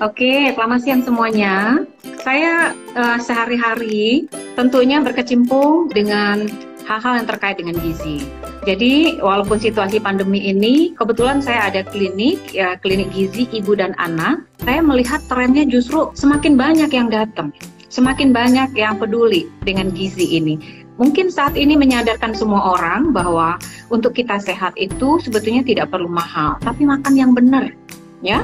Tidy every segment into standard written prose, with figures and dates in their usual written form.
Oke, selamat siang semuanya. Saya sehari-hari tentunya berkecimpung dengan hal-hal yang terkait dengan gizi. Jadi, walaupun situasi pandemi ini, kebetulan saya ada klinik, ya klinik gizi ibu dan anak. Saya melihat trennya justru semakin banyak yang datang, semakin banyak yang peduli dengan gizi ini. Mungkin saat ini menyadarkan semua orang bahwa untuk kita sehat itu sebetulnya tidak perlu mahal, tapi makan yang benar, ya.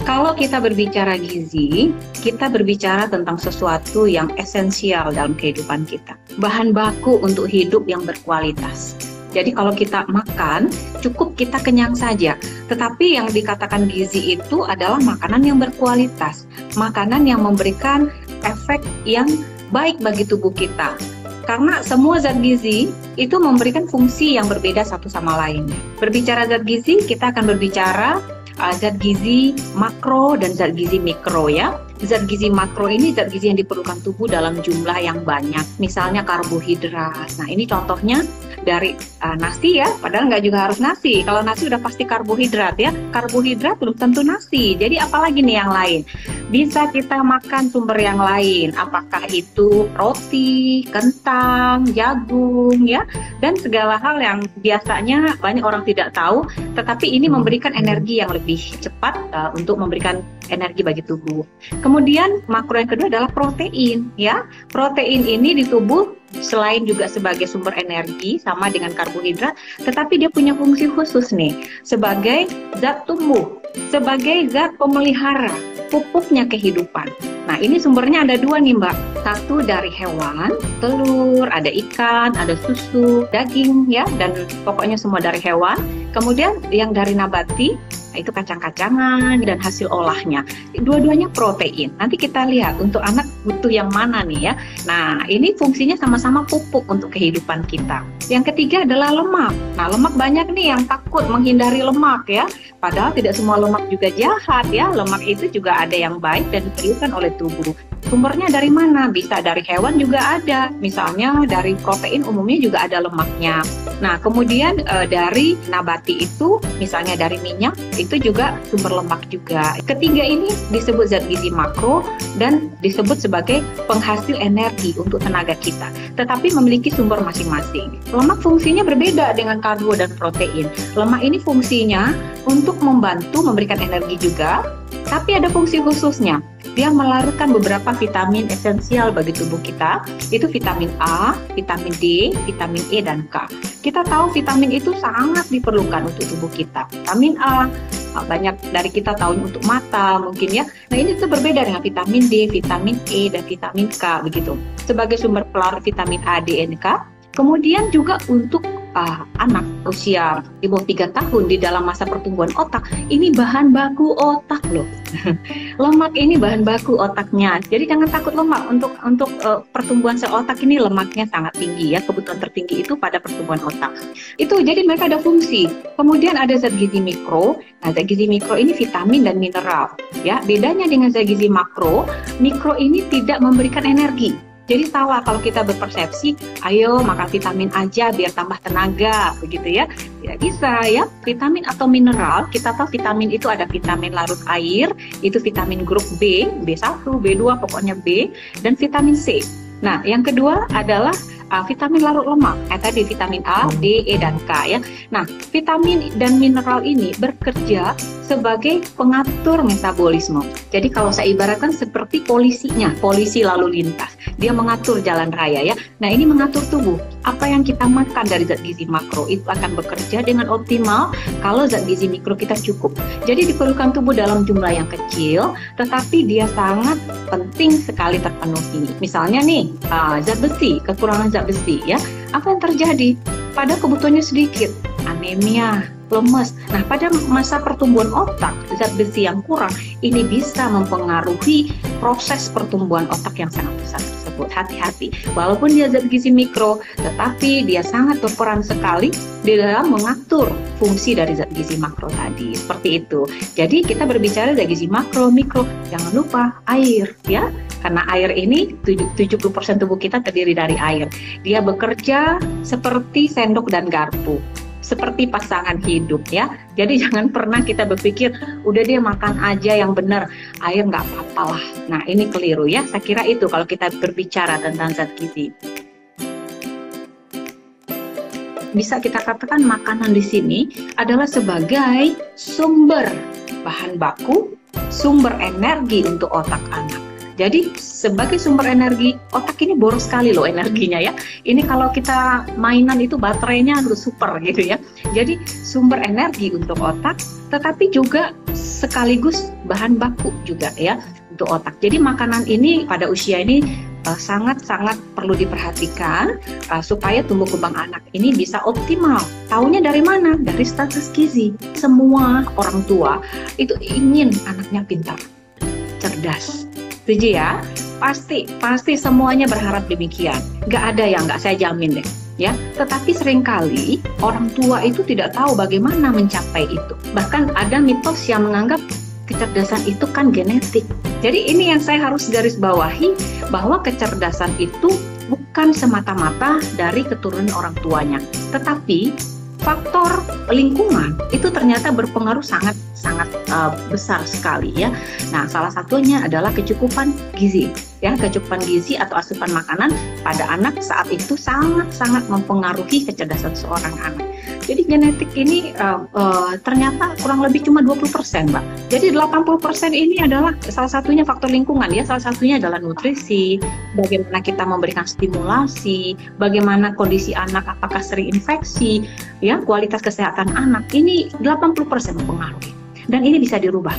Kalau kita berbicara gizi, kita berbicara tentang sesuatu yang esensial dalam kehidupan kita. Bahan baku untuk hidup yang berkualitas. Jadi kalau kita makan, cukup kita kenyang saja. Tetapi yang dikatakan gizi itu adalah makanan yang berkualitas. Makanan yang memberikan efek yang baik bagi tubuh kita. Karena semua zat gizi itu memberikan fungsi yang berbeda satu sama lainnya. Berbicara zat gizi, kita akan berbicara zat gizi makro dan zat gizi mikro ya. Zat gizi makro ini zat gizi yang diperlukan tubuh dalam jumlah yang banyak. Misalnya karbohidrat. Nah ini contohnya dari nasi ya, padahal nggak juga harus nasi. Kalau nasi udah pasti karbohidrat ya. Karbohidrat belum tentu nasi. Jadi apalagi nih yang lain? Bisa kita makan sumber yang lain. Apakah itu roti, kentang, jagung ya. Dan segala hal yang biasanya banyak orang tidak tahu. Tetapi ini memberikan energi yang lebih cepat untuk memberikan energi bagi tubuh. Kemudian makro yang kedua adalah protein ya. Protein ini di tubuh selain juga sebagai sumber energi sama dengan karbohidrat, tetapi dia punya fungsi khusus nih sebagai zat tumbuh, sebagai zat pemelihara, pupuknya kehidupan. Nah ini sumbernya ada dua nih Mbak. Satu dari hewan, telur, ada ikan, ada susu, daging ya, dan pokoknya semua dari hewan. Kemudian yang dari nabati, itu kacang-kacangan dan hasil olahnya. Dua-duanya protein. Nanti kita lihat untuk anak butuh yang mana nih ya. Nah ini fungsinya sama-sama pupuk untuk kehidupan kita. Yang ketiga adalah lemak. Nah lemak banyak nih yang takut menghindari lemak ya. Padahal tidak semua lemak juga jahat ya. Lemak itu juga ada yang baik dan diperlukan oleh tubuh. Sumbernya dari mana? Bisa dari hewan juga ada. Misalnya dari protein umumnya juga ada lemaknya. Nah kemudian dari nabati itu misalnya dari minyak itu juga sumber lemak juga. Ketiga ini disebut zat gizi makro dan disebut sebagai penghasil energi untuk tenaga kita. Tetapi memiliki sumber masing-masing. Lemak fungsinya berbeda dengan karbo dan protein. Lemak ini fungsinya untuk membantu memberikan energi juga, tapi ada fungsi khususnya. Dia melarutkan beberapa vitamin esensial bagi tubuh kita. Itu vitamin A, vitamin D, vitamin E, dan K. Kita tahu vitamin itu sangat diperlukan untuk tubuh kita. Vitamin A, banyak dari kita tahu untuk mata mungkin ya. Nah ini tuh berbeda dengan vitamin D, vitamin E, dan vitamin K begitu. Sebagai sumber pelarut vitamin A, D, dan K. Kemudian juga untuk anak usia di bawah 3 tahun di dalam masa pertumbuhan otak, ini bahan baku otak loh. Lemak ini bahan baku otaknya. Jadi jangan takut lemak. Untuk pertumbuhan sel otak ini lemaknya sangat tinggi ya. Kebutuhan tertinggi itu pada pertumbuhan otak. Itu jadi mereka ada fungsi. Kemudian ada zat gizi mikro. Nah, zat gizi mikro ini vitamin dan mineral. Ya, bedanya dengan zat gizi makro, mikro ini tidak memberikan energi. Jadi salah kalau kita berpersepsi, ayo makan vitamin aja biar tambah tenaga, begitu ya. Tidak bisa ya, vitamin atau mineral, kita tahu vitamin itu ada vitamin larut air, itu vitamin grup B, B1, B2, pokoknya B, dan vitamin C. Nah, yang kedua adalah vitamin larut lemak, tadi vitamin A, D, E, dan K ya. Nah, vitamin dan mineral ini bekerja sebagai pengatur metabolisme. Jadi kalau saya ibaratkan seperti polisinya, polisi lalu lintas. Dia mengatur jalan raya ya. Nah ini mengatur tubuh. Apa yang kita makan dari zat gizi makro itu akan bekerja dengan optimal kalau zat gizi mikro kita cukup. Jadi diperlukan tubuh dalam jumlah yang kecil, tetapi dia sangat penting sekali terpenuhi. Misalnya nih, zat besi, kekurangan zat besi ya. Apa yang terjadi? Pada kebutuhannya sedikit, anemia, lemes. Nah, pada masa pertumbuhan otak, zat besi yang kurang ini bisa mempengaruhi proses pertumbuhan otak yang sangat besar tersebut. Hati-hati. Walaupun dia zat gizi mikro, tetapi dia sangat berperan sekali di dalam mengatur fungsi dari zat gizi makro tadi. Seperti itu. Jadi kita berbicara zat gizi makro, mikro. Jangan lupa air, ya. Karena air ini 70% tubuh kita terdiri dari air. Dia bekerja seperti sendok dan garpu. seperti pasangan hidup ya. Jadi jangan pernah kita berpikir udah dia makan aja yang benar, air nggak apa-apa lah. Nah ini keliru ya. Saya kira itu kalau kita berbicara tentang zat gizi. Bisa kita katakan makanan di sini adalah sebagai sumber bahan baku, sumber energi untuk otak anak. Jadi sebagai sumber energi, otak ini boros sekali loh energinya ya. Ini kalau kita mainan itu baterainya harus super gitu ya. Jadi sumber energi untuk otak, tetapi juga sekaligus bahan baku juga ya untuk otak. Jadi makanan ini pada usia ini sangat-sangat perlu diperhatikan supaya tumbuh kembang anak ini bisa optimal. Taunya dari mana? Dari status gizi. Semua orang tua itu ingin anaknya pintar, cerdas. Setuju ya? Pasti semuanya berharap demikian. Gak ada yang gak saya jamin deh. Ya, tetapi seringkali orang tua itu tidak tahu bagaimana mencapai itu. Bahkan ada mitos yang menganggap kecerdasan itu kan genetik. Jadi ini yang saya harus garis bawahi, bahwa kecerdasan itu bukan semata-mata dari keturunan orang tuanya, tetapi faktor lingkungan itu ternyata berpengaruh sangat besar sekali ya. Nah, salah satunya adalah kecukupan gizi. Ya, kecukupan gizi atau asupan makanan pada anak saat itu sangat mempengaruhi kecerdasan seorang anak. Jadi genetik ini ternyata kurang lebih cuma 20%, Mbak. Jadi 80% ini adalah salah satunya faktor lingkungan ya. Salah satunya adalah nutrisi, bagaimana kita memberikan stimulasi, bagaimana kondisi anak, apakah sering infeksi, ya, kualitas kesehatan anak. Ini 80% mempengaruhi. Dan ini bisa dirubah.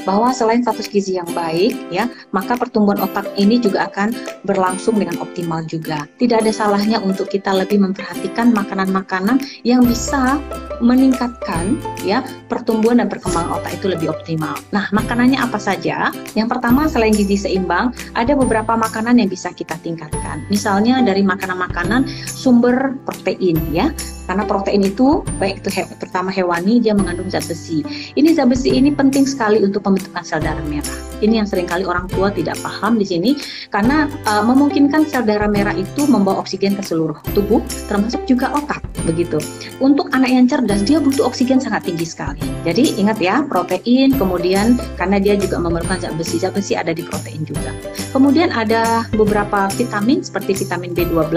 Bahwa selain status gizi yang baik, ya, maka pertumbuhan otak ini juga akan berlangsung dengan optimal juga. Tidak ada salahnya untuk kita lebih memperhatikan makanan-makanan yang bisa meningkatkan ya pertumbuhan dan perkembangan otak itu lebih optimal. Nah, makanannya apa saja? Yang pertama, selain gizi seimbang, ada beberapa makanan yang bisa kita tingkatkan. Misalnya dari makanan-makanan sumber protein ya. Karena protein itu baik itu terutama hewani, dia mengandung zat besi. Ini zat besi ini penting sekali untuk pembentukan sel darah merah. Ini yang seringkali orang tua tidak paham di sini, karena memungkinkan sel darah merah itu membawa oksigen ke seluruh tubuh, termasuk juga otak, begitu. Untuk anak yang cerdas, dia butuh oksigen sangat tinggi sekali. Jadi ingat ya, protein, kemudian karena dia juga memerlukan zat besi ada di protein juga. Kemudian ada beberapa vitamin seperti vitamin B12,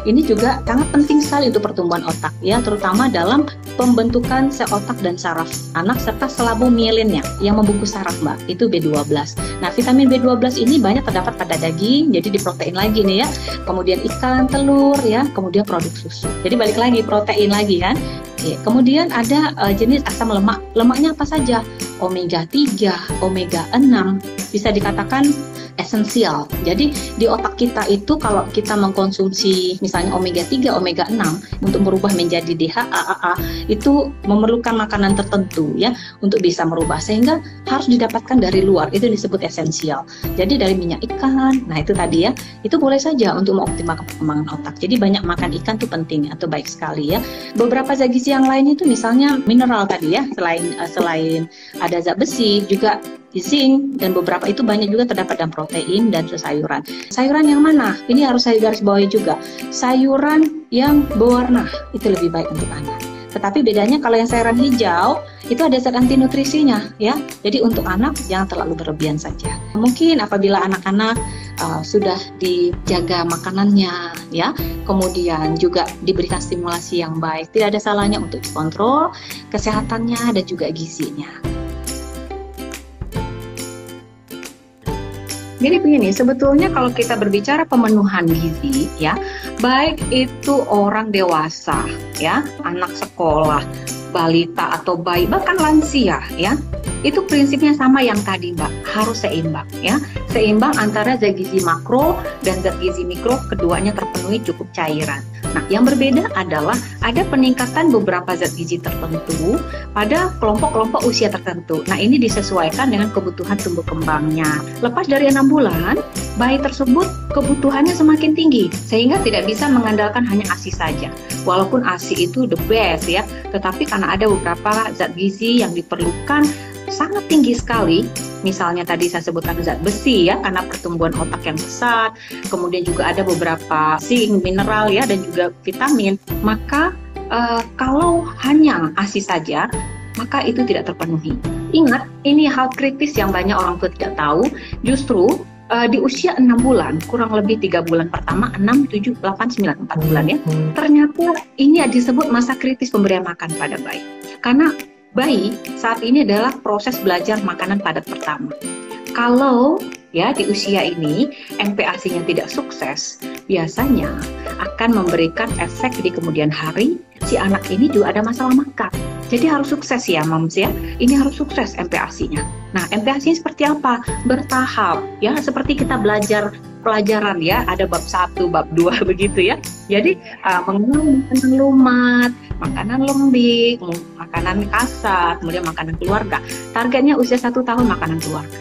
ini juga sangat penting sekali untuk pertumbuhan otak ya, terutama dalam pembentukan sel otak dan saraf anak serta selabu mielinnya yang membungkus saraf, Mbak. Itu B12. Nah, vitamin B12 ini banyak terdapat pada daging, jadi di protein lagi nih ya. Kemudian ikan, telur ya, kemudian produk susu. Jadi balik lagi protein lagi kan. Oke, kemudian ada jenis asam lemak. Lemaknya apa saja? Omega 3, omega 6, bisa dikatakan esensial. Jadi di otak kita itu kalau kita mengkonsumsi misalnya omega 3, omega 6 untuk merubah menjadi DHA, AA, itu memerlukan makanan tertentu ya untuk bisa merubah, sehingga harus didapatkan dari luar. Itu disebut esensial. Jadi dari minyak ikan, nah itu tadi ya, itu boleh saja untuk mengoptimalkan perkembangan otak. Jadi banyak makan ikan itu penting atau baik sekali ya. Beberapa zat gizi yang lain itu misalnya mineral tadi ya, selain ada zat besi juga zinc, dan beberapa itu banyak juga terdapat dalam protein dan sayuran. Sayuran yang mana? Ini harus saya garis bawahi juga. Sayuran yang berwarna itu lebih baik untuk anak. Tetapi bedanya kalau yang sayuran hijau itu ada zat anti nutrisinya ya. Jadi untuk anak jangan terlalu berlebihan saja. Mungkin apabila anak-anak sudah dijaga makanannya ya, kemudian juga diberikan stimulasi yang baik, tidak ada salahnya untuk dikontrol kesehatannya dan juga gizinya. Jadi begini, sebetulnya kalau kita berbicara pemenuhan gizi ya, baik itu orang dewasa ya, anak sekolah, balita atau bayi, bahkan lansia ya, itu prinsipnya sama yang tadi Mbak, harus seimbang ya. Seimbang antara zat gizi makro dan zat gizi mikro, keduanya terpenuhi cukup cairan. Nah, yang berbeda adalah ada peningkatan beberapa zat gizi tertentu pada kelompok-kelompok usia tertentu. Nah, ini disesuaikan dengan kebutuhan tumbuh kembangnya. Lepas dari 6 bulan, bayi tersebut kebutuhannya semakin tinggi, sehingga tidak bisa mengandalkan hanya ASI saja. Walaupun ASI itu the best ya, tetapi karena ada beberapa zat gizi yang diperlukan sangat tinggi sekali, misalnya tadi saya sebutkan zat besi ya, karena pertumbuhan otak yang pesat, kemudian juga ada beberapa zinc, mineral ya, dan juga vitamin, maka kalau hanya ASI saja, maka itu tidak terpenuhi. Ingat, ini hal kritis yang banyak orang tua tidak tahu, justru di usia 6 bulan, kurang lebih 3 bulan pertama, 6, 7, 8, 9, 4 bulan ya, ternyata ini disebut masa kritis pemberian makan pada bayi. Karena bayi saat ini adalah proses belajar makanan padat pertama. Kalau ya di usia ini MPASI-nya tidak sukses, biasanya akan memberikan efek di kemudian hari, si anak ini juga ada masalah makan. Jadi harus sukses ya moms ya, ini harus sukses MPASI-nya. Nah, MPASI-nya seperti apa? Bertahap ya, seperti kita belajar pelajaran ya, ada bab 1, bab 2 begitu ya. Jadi mengenal makanan lumat, makanan lembik, makanan kasar, kemudian makanan keluarga. Targetnya usia 1 tahun makanan keluarga.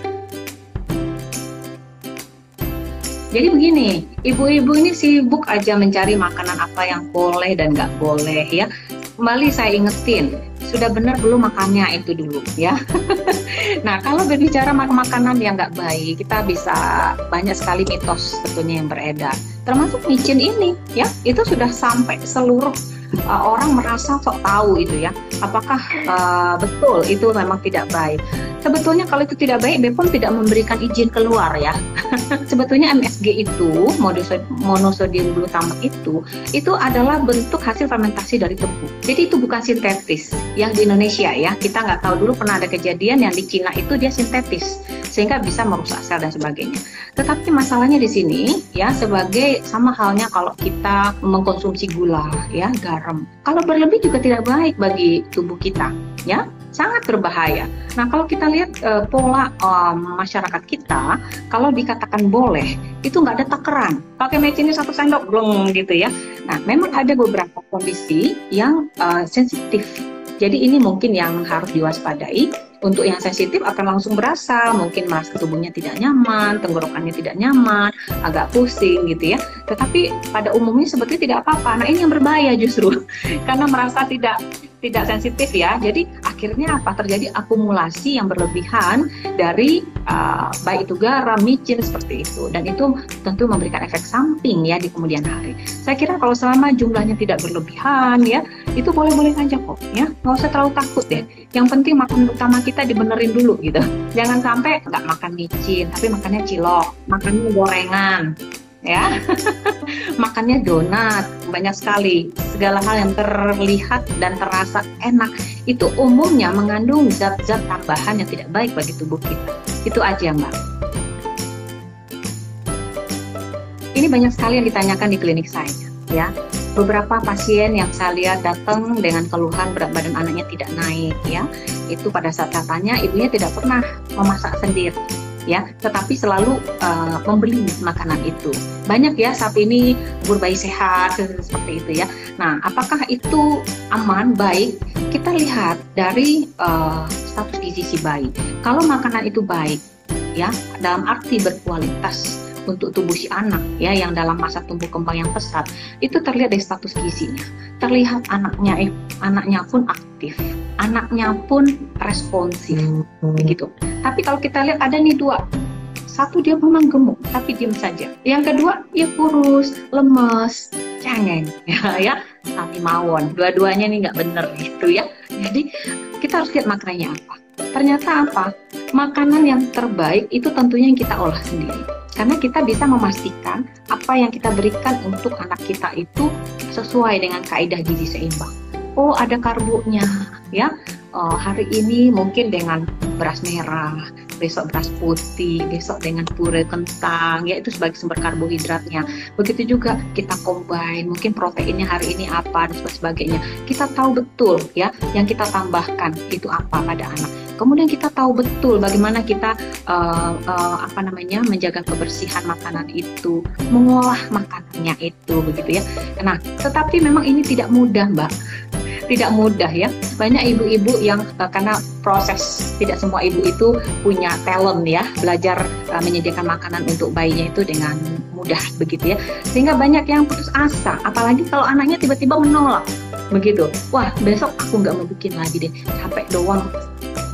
Jadi begini, ibu-ibu ini sibuk aja mencari makanan apa yang boleh dan nggak boleh ya. Kembali saya ingetin, sudah benar belum makannya itu dulu ya. Nah, kalau berbicara makanan yang nggak baik, kita bisa banyak sekali mitos tentunya yang beredar. Termasuk micin ini ya, itu sudah sampai seluruh orang merasa sok tahu itu ya. Apakah betul itu memang tidak baik? Sebetulnya kalau itu tidak baik, BPOM tidak memberikan izin keluar ya. Sebetulnya MSG itu, monosodium glutamat itu adalah bentuk hasil fermentasi dari tebu. Jadi itu bukan sintetis. Yang di Indonesia ya, kita nggak tahu dulu pernah ada kejadian yang di Cina itu dia sintetis, sehingga bisa merusak sel dan sebagainya. Tetapi masalahnya di sini ya, sebagai sama halnya kalau kita mengkonsumsi gula ya, garam. Kalau berlebih juga tidak baik bagi tubuh kita ya, sangat berbahaya. Nah, kalau kita lihat pola masyarakat kita, kalau dikatakan boleh, itu nggak ada takaran. Pakai mecinnya 1 sendok, blong gitu ya. Nah, memang ada beberapa kondisi yang sensitif. Jadi ini mungkin yang harus diwaspadai. Untuk yang sensitif akan langsung berasa, mungkin merasa tubuhnya tidak nyaman, tenggorokannya tidak nyaman, agak pusing gitu ya. Tetapi pada umumnya sebetulnya tidak apa-apa. Nah, ini yang berbahaya justru karena merasa tidak sensitif ya. Jadi akhirnya apa? Terjadi akumulasi yang berlebihan dari baik itu garam, micin seperti itu. Dan itu tentu memberikan efek samping ya di kemudian hari. Saya kira kalau selama jumlahnya tidak berlebihan ya, itu boleh-boleh saja kok ya. Nggak usah terlalu takut deh. Yang penting makan utama kita dibenerin dulu gitu. Jangan sampai nggak makan micin, tapi makannya cilok, makannya gorengan, ya, makannya donat, banyak sekali. Segala hal yang terlihat dan terasa enak, itu umumnya mengandung zat-zat tambahan yang tidak baik bagi tubuh kita. Itu aja Mbak. Ini banyak sekali yang ditanyakan di klinik saya, ya. Beberapa pasien yang saya lihat datang dengan keluhan berat badan anaknya tidak naik ya. Itu pada saat saya tanya, ibunya tidak pernah memasak sendiri ya, tetapi selalu membeli makanan itu. Banyak ya saat ini umur bayi sehat seperti itu ya. Nah, apakah itu aman, baik? Kita lihat dari status gizi si bayi. Kalau makanan itu baik ya, dalam arti berkualitas untuk tubuh si anak ya, yang dalam masa tumbuh kembang yang pesat, itu terlihat dari status gizinya. Terlihat anaknya pun aktif, anaknya pun responsif begitu. Tapi kalau kita lihat ada nih dua, satu dia memang gemuk tapi diam saja, yang kedua dia kurus, lemes, cengeng ya, tapi mawon, dua-duanya nih nggak bener gitu ya. Jadi kita harus lihat makanannya apa. Ternyata apa? Makanan yang terbaik itu tentunya yang kita olah sendiri. Karena kita bisa memastikan apa yang kita berikan untuk anak kita itu sesuai dengan kaidah gizi seimbang. Oh, ada karbonya ya. Hari ini mungkin dengan beras merah, besok beras putih, besok dengan puree kentang, ya itu sebagai sumber karbohidratnya. Begitu juga kita combine, mungkin proteinnya hari ini apa dan sebagainya. Kita tahu betul ya yang kita tambahkan itu apa pada anak. Kemudian kita tahu betul bagaimana kita menjaga kebersihan makanan itu, mengolah makanannya itu begitu ya. Nah, tetapi memang ini tidak mudah, Mbak. Tidak mudah ya. Banyak ibu-ibu yang karena proses, tidak semua ibu itu punya talent ya, belajar menyediakan makanan untuk bayinya itu dengan mudah begitu ya. Sehingga banyak yang putus asa, apalagi kalau anaknya tiba-tiba menolak begitu. Wah, besok aku nggak mau bikin lagi deh, capek doang.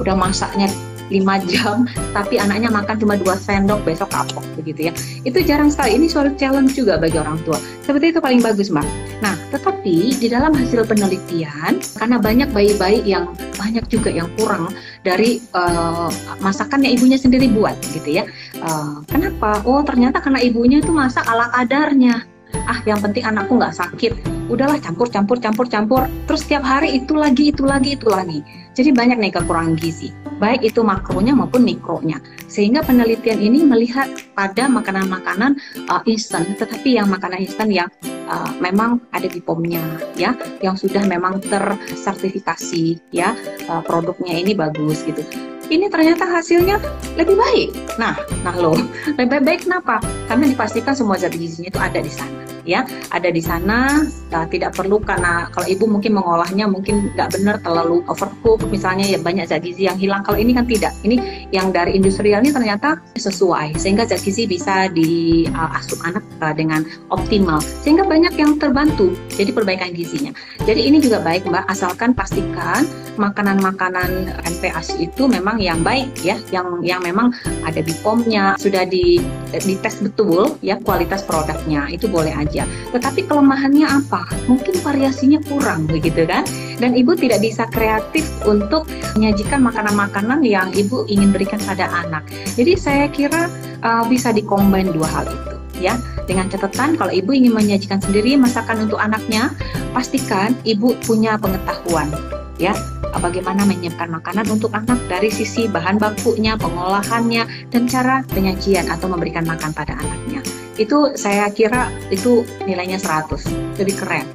udah masaknya 5 jam, tapi anaknya makan cuma 2 sendok, besok kapok begitu ya. Itu jarang sekali, ini suatu challenge juga bagi orang tua. Seperti itu paling bagus, Mbak. Nah, tetapi di dalam hasil penelitian, karena banyak bayi-bayi yang banyak juga yang kurang dari masakan yang ibunya sendiri buat gitu ya. Kenapa? Oh, ternyata karena ibunya itu masak ala kadarnya. Yang penting anakku nggak sakit. Udahlah campur. Terus setiap hari itu lagi. Jadi banyak nih kekurangan gizi, baik itu makronya maupun mikronya. Sehingga penelitian ini melihat pada makanan-makanan instan, tetapi yang makanan instan yang memang ada di POM-nya ya, yang sudah memang tersertifikasi ya, produknya ini bagus gitu. Ini ternyata hasilnya lebih baik. Nah loh, lebih baik kenapa? Karena dipastikan semua zat gizinya itu ada di sana. Ya, ada di sana, tidak perlu, karena kalau ibu mungkin mengolahnya mungkin nggak benar, terlalu overcook misalnya, ya banyak zat gizi yang hilang. Kalau ini kan tidak, ini yang dari industrial ini ternyata sesuai, sehingga zat gizi bisa diasup anak dengan optimal, sehingga banyak yang terbantu, jadi perbaikan gizinya. Jadi ini juga baik, Mbak, asalkan pastikan makanan-makanan MPASI itu memang yang baik ya, yang memang ada di POM-nya, sudah dites betul ya kualitas produknya, itu boleh aja. Tetapi kelemahannya apa? Mungkin variasinya kurang begitu kan? Dan ibu tidak bisa kreatif untuk menyajikan makanan-makanan yang ibu ingin berikan pada anak. Jadi saya kira bisa dikombin dua hal itu ya. Dengan catatan kalau ibu ingin menyajikan sendiri masakan untuk anaknya, pastikan ibu punya pengetahuan ya, bagaimana menyiapkan makanan untuk anak dari sisi bahan bakunya, pengolahannya, dan cara penyajian atau memberikan makan pada anaknya. Itu saya kira itu nilainya 100, lebih keren.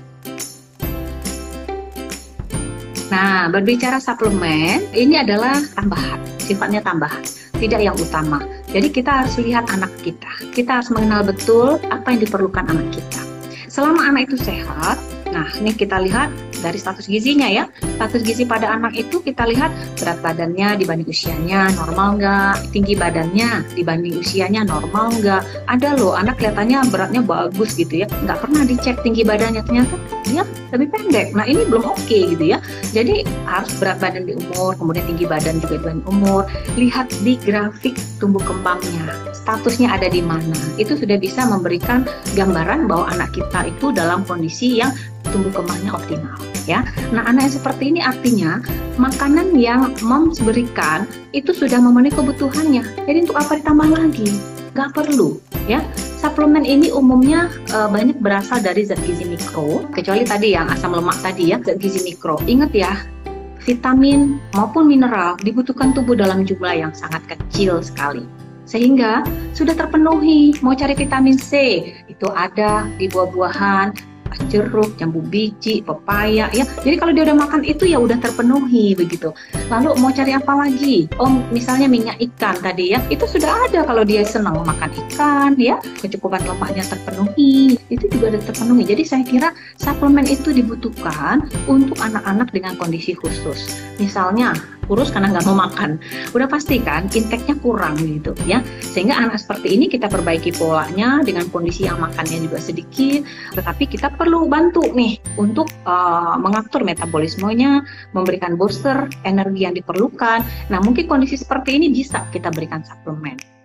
Nah, berbicara suplemen, ini adalah tambahan, sifatnya tambahan, tidak yang utama. Jadi kita harus lihat anak kita harus mengenal betul apa yang diperlukan anak kita. Selama anak itu sehat, nah ini kita lihat dari status gizinya ya. Status gizi pada anak itu kita lihat berat badannya dibanding usianya normal nggak, tinggi badannya dibanding usianya normal nggak. Ada loh anak kelihatannya beratnya bagus gitu ya, nggak pernah dicek tinggi badannya, ternyata dia lebih pendek. Nah ini belum oke gitu ya. Jadi harus berat badan di umur, kemudian tinggi badan juga dibanding umur. Lihat di grafik tumbuh kembangnya, statusnya ada di mana. Itu sudah bisa memberikan gambaran bahwa anak kita itu dalam kondisi yang tumbuh kembangnya optimal ya. Nah anak yang seperti ini artinya makanan yang moms berikan itu sudah memenuhi kebutuhannya. Jadi untuk apa ditambah lagi? Nggak perlu ya. Suplemen ini umumnya banyak berasal dari zat gizi mikro, kecuali tadi yang asam lemak tadi ya, zat gizi mikro. Ingat ya, vitamin maupun mineral dibutuhkan tubuh dalam jumlah yang sangat kecil sekali. Sehingga sudah terpenuhi. Mau cari vitamin C, itu ada di buah-buahan, jeruk, jambu biji, pepaya ya. Jadi kalau dia udah makan itu ya udah terpenuhi begitu. Lalu mau cari apa lagi? Oh, misalnya minyak ikan tadi ya. Itu sudah ada kalau dia senang makan ikan ya. Kecukupan lemaknya terpenuhi. Itu juga udah terpenuhi. Jadi saya kira suplemen itu dibutuhkan untuk anak-anak dengan kondisi khusus. Misalnya kurus karena nggak mau makan, udah pasti kan intake-nya kurang gitu ya, sehingga anak seperti ini kita perbaiki polanya dengan kondisi yang makannya juga sedikit, tetapi kita perlu bantu nih untuk mengatur metabolismenya, memberikan booster energi yang diperlukan. Nah mungkin kondisi seperti ini bisa kita berikan suplemen.